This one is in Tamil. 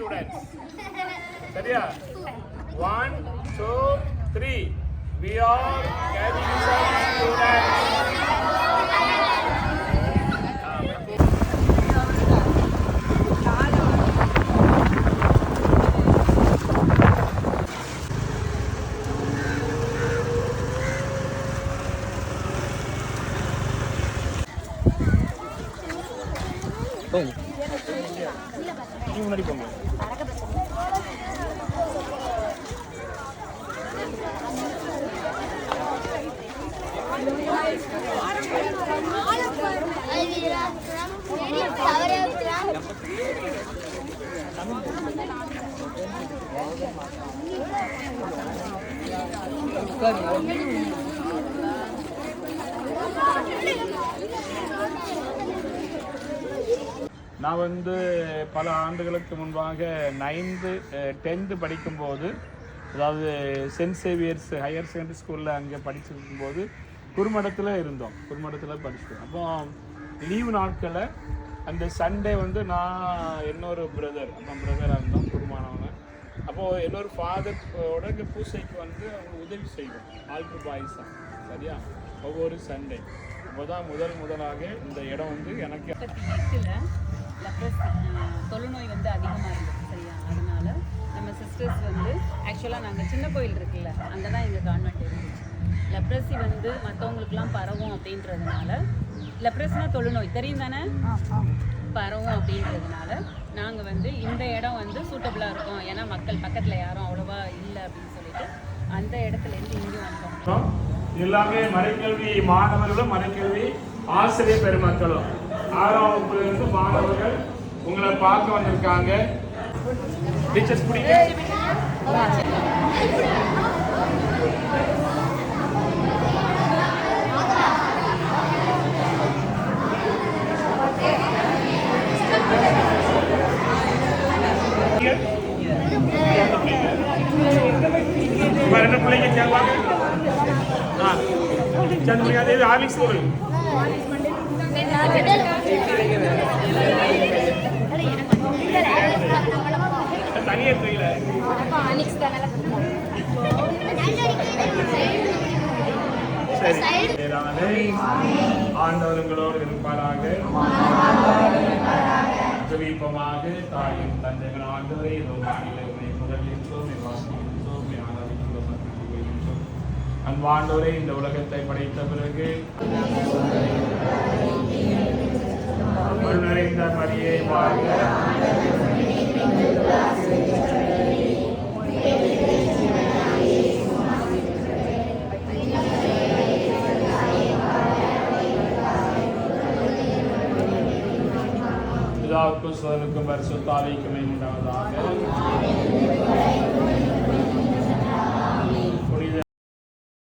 students. சரியா? 1, 2, 3. We are Catholic students. நீ முன்னாடி போங்க. நான் வந்து பல ஆண்டுகளுக்கு முன்பாக 9th 10th படிக்கும்போது, அதாவது சென்ட் சேவியர்ஸ் ஹையர் செகண்டரி ஸ்கூலில் அங்கே படிச்சிருக்கும்போது குருமடத்தில் இருந்தோம். குருமடத்தில் படிச்சிட்டோம். அப்போ லீவு நாட்களை அந்த சண்டே வந்து நான் இன்னொரு பிரதராக இருந்தோம் குருமானவங்க. அப்போது இன்னொரு ஃபாதரோட இங்கே பூசைக்கு வந்து அவங்க உதவி செய்வோம். ஆல்ட்ரு பாய்ஸ் தான். சரியா? ஒவ்வொரு சண்டே. அப்போ தான் முதலாக இந்த இடம் வந்து எனக்கு தொழுநோய் வந்து அதிகமாக இருந்தது. சரியா? அதனால நம்ம சிஸ்டர்ஸ் வந்து ஆக்சுவலாக நாங்கள் சின்ன கோயில் இருக்குல்ல, அங்கே தான் எங்கள் கான்வென்ட் இருந்துச்சு. லெப்ரஸி வந்து மற்றவங்களுக்குலாம் பரவும் அப்படின்றதுனால, லெப்ரஸினா தொழுநோய் தெரியும் தானே, பரவும் அப்படின்றதுனால நாங்கள் வந்து இந்த இடம் வந்து சூட்டபுளாக இருக்கும். ஏன்னா மக்கள் பக்கத்தில் யாரும் அவ்வளோவா இல்லை அப்படின்னு சொல்லிட்டு அந்த இடத்துலேருந்து இங்கே வந்தோம். எல்லாமே மறைக்கல்வி மாணவர்களும் மறைக்கல்வி ஆசிரியர் பெருமக்களும் 6ஆம் வகுப்பிலிருந்து மாணவர்கள் உங்களை பார்க்க வந்திருக்காங்க. டீச்சர்ஸ் பிடிக்கும். ரெண்டு பிள்ளைங்க சேர்வாங்க. சேர்ந்து ஆர்லிக்ஸ் ஒரு தனியா தெரியல. ஆண்டவர்களோடு இருப்பாராக. ஜெபிப்போமாக. தாயும் தந்தைகள் ஆண்டவரே, முதலில் அன்பாண்டவரே, இந்த உலகத்தை படைத்த பிறகு நிறைந்த மரியே வாழ்க. பிதாவுக்கும் சுதனுக்கும் பரிசுத்த ஆவிக்கும் உண்டாவதாக.